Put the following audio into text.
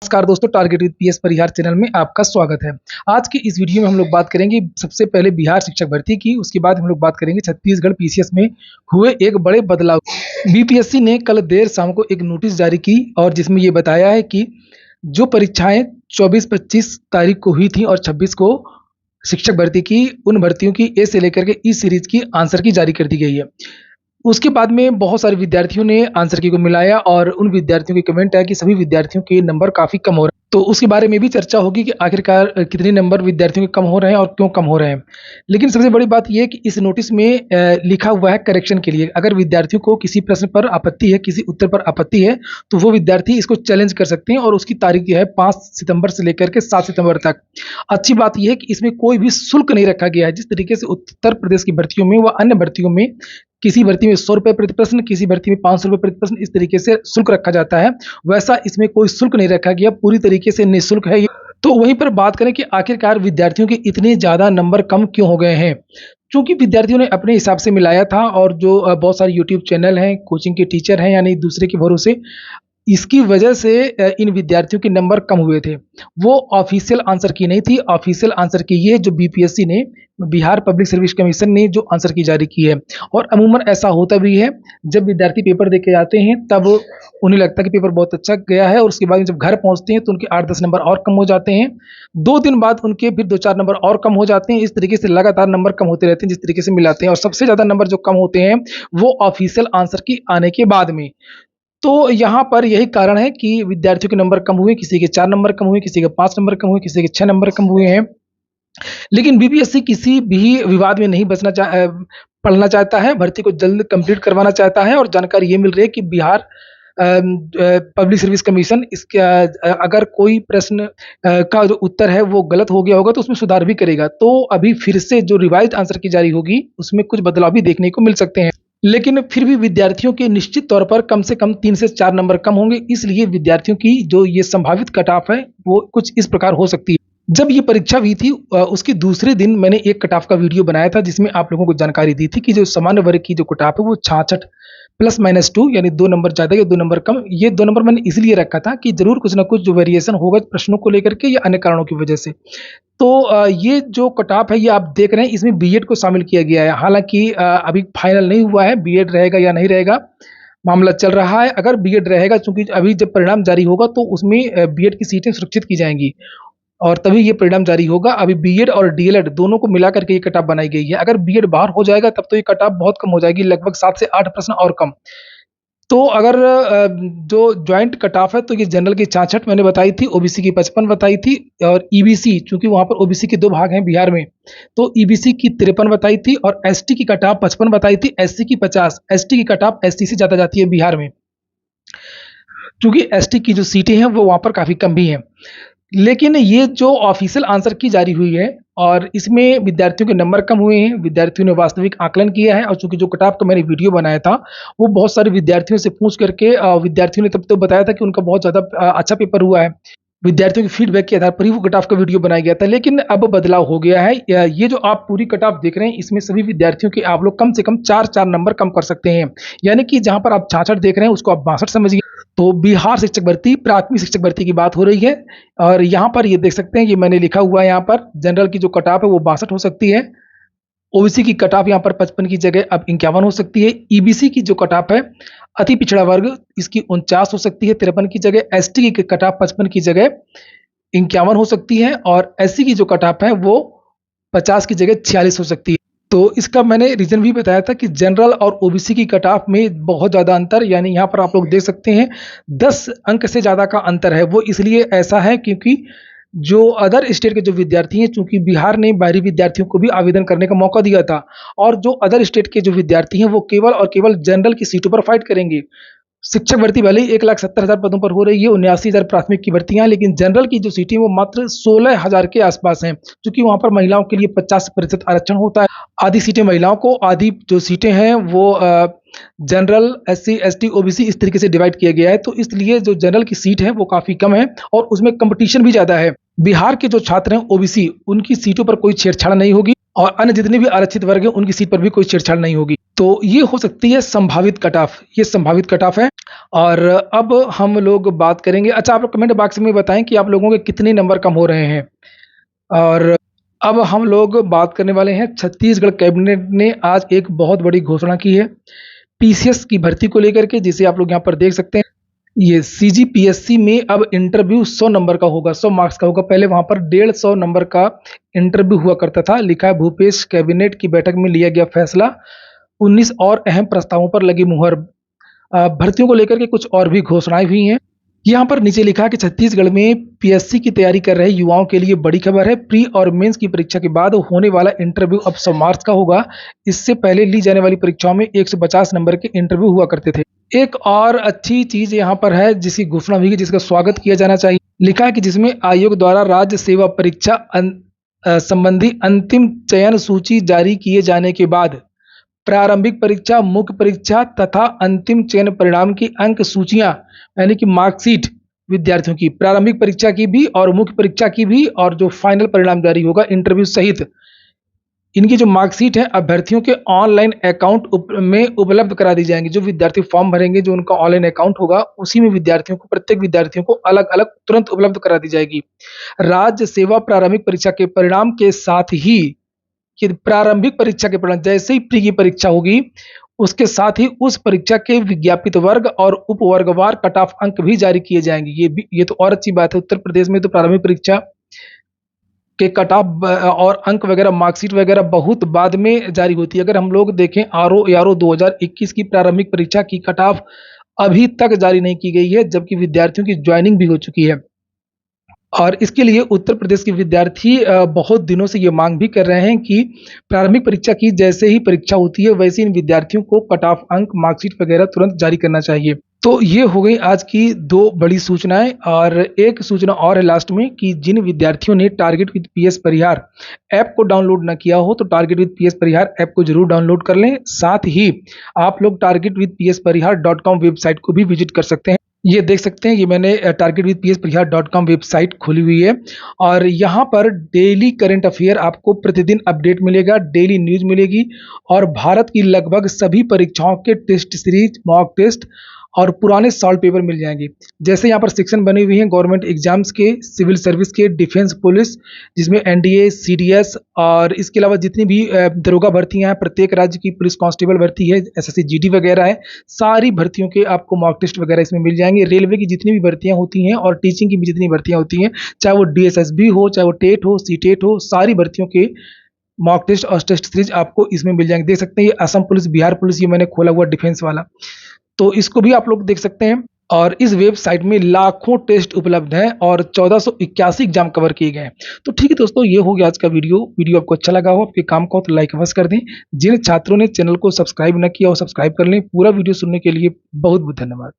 नमस्कार दोस्तों, target with PS Parihar channel में आपका स्वागत है। आज की इस वीडियो में हम लोग बात करेंगे सबसे पहले बिहार शिक्षक भर्ती की, उसके बाद हम लोग बात करेंगे छत्तीसगढ़ पीसीएस में हुए एक बड़े बदलाव। बीपीएससी ने कल देर शाम को एक नोटिस जारी की और जिसमें ये बताया है कि जो परीक्षाएं 24-25 तारीख को हुई थी और 26 को शिक्षक भर्ती की, उन भर्तियों की ए से लेकर के ई सीरीज की आंसर की जारी कर दी गई है। उसके बाद में बहुत सारे विद्यार्थियों ने आंसर की को मिलाया और उन विद्यार्थियों के कमेंट है कि सभी विद्यार्थियों के नंबर काफ़ी कम हो रहे हैं। तो उसके बारे में भी चर्चा होगी कि आखिरकार कितने नंबर विद्यार्थियों के कम हो रहे हैं और क्यों कम हो रहे हैं। लेकिन सबसे बड़ी बात यह है कि इस नोटिस में लिखा हुआ है करेक्शन के लिए। अगर विद्यार्थियों को किसी प्रश्न पर आपत्ति है, किसी उत्तर पर आपत्ति है, तो वो विद्यार्थी इसको चैलेंज कर सकते हैं और उसकी तारीख जो है 5 सितंबर से लेकर के 7 सितंबर तक। अच्छी बात यह है कि इसमें कोई भी शुल्क नहीं रखा गया है। जिस तरीके से उत्तर प्रदेश की भर्तियों में व अन्य भर्तियों में किसी भर्ती में 100 रुपये प्रति प्रश्न, किसी भर्ती में 500 रुपये प्रति प्रश्न, इस तरीके से शुल्क रखा जाता है, वैसा इसमें कोई शुल्क नहीं रखा गया, पूरी तरीके से निःशुल्क है ये। तो वहीं पर बात करें कि आखिरकार विद्यार्थियों के इतने ज़्यादा नंबर कम क्यों हो गए हैं, क्योंकि विद्यार्थियों ने अपने हिसाब से मिलाया था और जो बहुत सारे यूट्यूब चैनल हैं, कोचिंग के टीचर हैं, यानी दूसरे के भरोसे इसकी वजह से इन विद्यार्थियों के नंबर कम हुए थे। वो ऑफिशियल आंसर की नहीं थी, ऑफिशियल आंसर की ये जो बीपीएससी ने, बिहार पब्लिक सर्विस कमीशन ने जो आंसर की जारी की है। और अमूमन ऐसा होता भी है, जब विद्यार्थी पेपर दे के आते हैं तब उन्हें लगता है कि पेपर बहुत अच्छा गया है और उसके बाद जब घर पहुंचते हैं तो उनके 8-10 नंबर और कम हो जाते हैं। 2 दिन बाद उनके फिर 2-4 नंबर और कम हो जाते हैं। इस तरीके से लगातार नंबर कम होते रहते हैं जिस तरीके से मिलाते हैं, और सबसे ज़्यादा नंबर जो कम होते हैं वो ऑफिशियल आंसर की आने के बाद में। तो यहाँ पर यही कारण है कि विद्यार्थियों के नंबर कम हुए, किसी के 4 नंबर कम हुए, किसी के 5 नंबर कम हुए, किसी के 6 नंबर कम हुए हैं। लेकिन बीपीएससी किसी भी विवाद में नहीं पड़ना चाहता है, भर्ती को जल्द कंप्लीट करवाना चाहता है। और जानकारी ये मिल रही है कि बिहार पब्लिक सर्विस कमीशन इसका अगर कोई प्रश्न का जो उत्तर है वो गलत हो गया होगा तो उसमें सुधार भी करेगा। तो अभी फिर से जो रिवाइज्ड आंसर की जारी होगी उसमें कुछ बदलाव भी देखने को मिल सकते हैं। लेकिन फिर भी विद्यार्थियों के निश्चित तौर पर कम से कम 3 से 4 नंबर कम होंगे, इसलिए विद्यार्थियों की जो ये संभावित कट ऑफ है वो कुछ इस प्रकार हो सकती है। जब ये परीक्षा हुई थी उसके दूसरे दिन मैंने एक कट ऑफ का वीडियो बनाया था जिसमें आप लोगों को जानकारी दी थी कि जो सामान्य वर्ग की जो कट ऑफ है वो 66 +-2, यानी 2 नंबर ज़्यादा या 2 नंबर कम। ये 2 नंबर मैंने इसलिए रखा था कि ज़रूर कुछ ना कुछ जो वेरिएशन होगा प्रश्नों को लेकर के या अन्य कारणों की वजह से। तो ये जो कट ऑफ है ये आप देख रहे हैं, इसमें बीएड को शामिल किया गया है। हालांकि अभी फाइनल नहीं हुआ है बीएड रहेगा या नहीं रहेगा, मामला चल रहा है। अगर बीएड रहेगा, चूंकि अभी जब परिणाम जारी होगा तो उसमें बीएड की सीटें सुरक्षित की जाएंगी और तभी ये परिणाम जारी होगा। अभी बीएड और डीएलएड दोनों को मिला करके ये कट ऑफ बनाई गई है। अगर बीएड बाहर हो जाएगा तब तो ये कट ऑफ बहुत कम हो जाएगी, लगभग 7 से 8 प्रश्न और कम। तो अगर जो जॉइंट कट ऑफ है तो ये जनरल की 66 मैंने बताई थी, ओबीसी की 55 बताई थी, और ईबीसी चूंकि वहां पर ओबीसी के 2 भाग हैं बिहार में, तो ईबीसी की 53 बताई थी, और एसटी की कट ऑफ 55 बताई थी, एससी की 50। एसटी की कट ऑफ एसटी से ज्यादा जाती है बिहार में, क्योंकि एसटी की जो सीटें हैं वो वहां पर काफी कम भी हैं। लेकिन ये जो ऑफिशियल आंसर की जारी हुई है और इसमें विद्यार्थियों के नंबर कम हुए हैं, विद्यार्थियों ने वास्तविक आकलन किया है। और चूंकि जो कट ऑफ का मैंने वीडियो बनाया था वो बहुत सारे विद्यार्थियों से पूछ करके विद्यार्थियों ने तब तो बताया था कि उनका बहुत ज़्यादा अच्छा पेपर हुआ है। विद्यार्थियों के फीडबैक के आधार पर ही वो कट ऑफ का वीडियो बनाया गया था। लेकिन अब बदलाव हो गया है। ये जो आप पूरी कट ऑफ देख रहे हैं इसमें सभी विद्यार्थियों के आप लोग कम से कम 4-4 नंबर कम कर सकते हैं, यानी कि जहां पर आप 66 देख रहे हैं उसको आप 62 समझिए। तो बिहार शिक्षक भर्ती, प्राथमिक शिक्षक भर्ती की बात हो रही है। और यहाँ पर ये देख सकते हैं, ये मैंने लिखा हुआ है, यहाँ पर जनरल की जो कट ऑफ है वो 62 हो सकती है। ओबीसी की कट ऑफ यहाँ पर 55 की जगह अब 51 हो सकती है। ईबीसी की जो कट ऑफ है, अति पिछड़ा वर्ग, इसकी 49 हो सकती है 53 की जगह। एसटी की कट ऑफ 55 की जगह 51 हो सकती है, और एससी की जो कट ऑफ है वो 50 की जगह 46 हो सकती है। तो इसका मैंने रीजन भी बताया था कि जनरल और ओबीसी की कट ऑफ में बहुत ज़्यादा अंतर, यानी यहाँ पर आप लोग देख सकते हैं 10 अंक से ज़्यादा का अंतर है। वो इसलिए ऐसा है क्योंकि जो अदर स्टेट के जो विद्यार्थी हैं, चूंकि बिहार ने बाहरी विद्यार्थियों को भी आवेदन करने का मौका दिया था, और जो अदर स्टेट के जो विद्यार्थी हैं वो केवल और केवल जनरल की सीटों पर फाइट करेंगे। शिक्षक भर्ती भले ही 1,70,000 पदों पर हो रही है, 79,000 प्राथमिक की भर्तियां, लेकिन जनरल की जो सीटें वो मात्र 16,000 के आसपास हैं, क्योंकि वहां पर महिलाओं के लिए 50% आरक्षण होता है। आधी सीटें महिलाओं को, आधी जो सीटें हैं वो जनरल, एससी, एसटी, ओबीसी इस तरीके से डिवाइड किया गया है। तो इसलिए जो जनरल की सीट है वो काफी कम है और उसमें कंपटीशन भी ज्यादा है। बिहार के जो छात्र हैं ओबीसी, उनकी सीटों पर कोई छेड़छाड़ नहीं होगी। और अन्य जितने भी आरक्षित वर्ग हैं उनकी सीट पर भी कोई छेड़छाड़ नहीं होगी। तो ये हो सकती है संभावित कट ऑफ, ये संभावित कट ऑफ है। और अब हम लोग बात करेंगे, अच्छा आप लोग कमेंट बॉक्स में बताएं कि आप लोगों के कितने नंबर कम हो रहे हैं। और अब हम लोग बात करने वाले हैं, छत्तीसगढ़ कैबिनेट ने आज एक बहुत बड़ी घोषणा की है पीसीएस की भर्ती को लेकर के, जिसे आप लोग यहाँ पर देख सकते हैं। ये सीजीपीएससी में अब इंटरव्यू 100 नंबर का होगा, 100 मार्क्स का होगा। पहले वहां पर 150 नंबर का इंटरव्यू हुआ करता था। लिखा है, भूपेश कैबिनेट की बैठक में लिया गया फैसला, 19 और अहम प्रस्तावों पर लगी मुहर। भर्तियों को लेकर के कुछ और भी घोषणाएं हुई हैं। यहाँ पर नीचे लिखा है कि छत्तीसगढ़ में पीएससी की तैयारी कर रहे युवाओं के लिए बड़ी खबर है। प्री और मेंस की परीक्षा के बाद होने वाला इंटरव्यू अब 100 मार्क्स का होगा। इससे पहले ली जाने वाली परीक्षाओं में 150 नंबर के इंटरव्यू हुआ करते थे। एक और अच्छी चीज यहाँ पर है जिसकी घोषणा हुई है, जिसका स्वागत किया जाना चाहिए। लिखा है कि जिसमें आयोग द्वारा राज्य सेवा परीक्षा संबंधी अंतिम चयन सूची जारी किए जाने के बाद प्रारंभिक परीक्षा, मुख्य परीक्षा तथा अंतिम चयन परिणाम की अंक सूचियां, यानी कि मार्कशीट विद्यार्थियों की प्रारंभिक परीक्षा की भी और मुख्य परीक्षा की भी, और जो फाइनल परिणाम जारी होगा इंटरव्यू सहित, इनकी जो मार्कशीट है अभ्यर्थियों के ऑनलाइन अकाउंट में उपलब्ध करा दी जाएंगी। जो विद्यार्थी फॉर्म भरेंगे, जो उनका ऑनलाइन अकाउंट होगा, उसी में विद्यार्थियों को, प्रत्येक विद्यार्थियों को अलग अलग तुरंत उपलब्ध करा दी जाएगी। राज्य सेवा प्रारंभिक परीक्षा के परिणाम के साथ ही, कि प्रारंभिक परीक्षा के परिणाम जैसे ही प्री की परीक्षा होगी, उसके साथ ही उस परीक्षा के विज्ञापित वर्ग और उपवर्गवार कट ऑफ अंक भी जारी किए जाएंगे। ये तो और अच्छी बात है। उत्तर प्रदेश में तो प्रारंभिक परीक्षा के कट ऑफ और अंक वगैरह, मार्कशीट वगैरह बहुत बाद में जारी होती है। अगर हम लोग देखें, आरओ 2021 की प्रारंभिक परीक्षा की कट ऑफ अभी तक जारी नहीं की गई है, जबकि विद्यार्थियों की ज्वाइनिंग भी हो चुकी है। और इसके लिए उत्तर प्रदेश के विद्यार्थी बहुत दिनों से ये मांग भी कर रहे हैं कि प्रारंभिक परीक्षा की जैसे ही परीक्षा होती है, वैसे इन विद्यार्थियों को कट ऑफ अंक, मार्कशीट वगैरह तुरंत जारी करना चाहिए। तो ये हो गई आज की 2 बड़ी सूचनाएं। और एक सूचना और है लास्ट में, कि जिन विद्यार्थियों ने target with PS Parihar app को डाउनलोड न किया हो, तो target with PS Parihar app को जरूर डाउनलोड कर लें। साथ ही आप लोग targetwithpsparihaar.com वेबसाइट को भी विजिट कर सकते हैं। ये देख सकते हैं, ये मैंने targetwithpsparihaar.com वेबसाइट खोली हुई है, और यहाँ पर डेली करंट अफेयर आपको प्रतिदिन अपडेट मिलेगा, डेली न्यूज मिलेगी, और भारत की लगभग सभी परीक्षाओं के टेस्ट सीरीज, मॉक टेस्ट और पुराने सॉल्व पेपर मिल जाएंगे। जैसे यहाँ पर सेक्शन बनी हुई हैं गवर्नमेंट एग्जाम्स के, सिविल सर्विस के, डिफेंस, पुलिस, जिसमें एनडीए, सीडीएस, और इसके अलावा जितनी भी दरोगा भर्तियां हैं, प्रत्येक राज्य की पुलिस कांस्टेबल भर्ती है, एसएससी जीडी वगैरह है, सारी भर्तियों के आपको मॉक टेस्ट वगैरह इसमें मिल जाएंगे। रेलवे की जितनी भी भर्तियां होती हैं और टीचिंग की भी जितनी भर्तियां होती हैं, चाहे वो डीएसएसबी हो, चाहे वो टेट हो, सीटेट हो, सारी भर्तियों के मॉक टेस्ट और टेस्ट सीरीज आपको इसमें मिल जाएंगे। देख सकते हैं, ये असम पुलिस, बिहार पुलिस, ये मैंने खोला हुआ डिफेंस वाला, तो इसको भी आप लोग देख सकते हैं। और इस वेबसाइट में लाखों टेस्ट उपलब्ध हैं और 1481 एग्जाम कवर किए गए हैं। तो ठीक है दोस्तों, ये हो गया आज का वीडियो आपको अच्छा लगा हो, आपके काम का हो तो लाइक अवश्य कर दें। जिन छात्रों ने चैनल को सब्सक्राइब न किया हो, सब्सक्राइब कर लें। पूरा वीडियो सुनने के लिए बहुत बहुत धन्यवाद।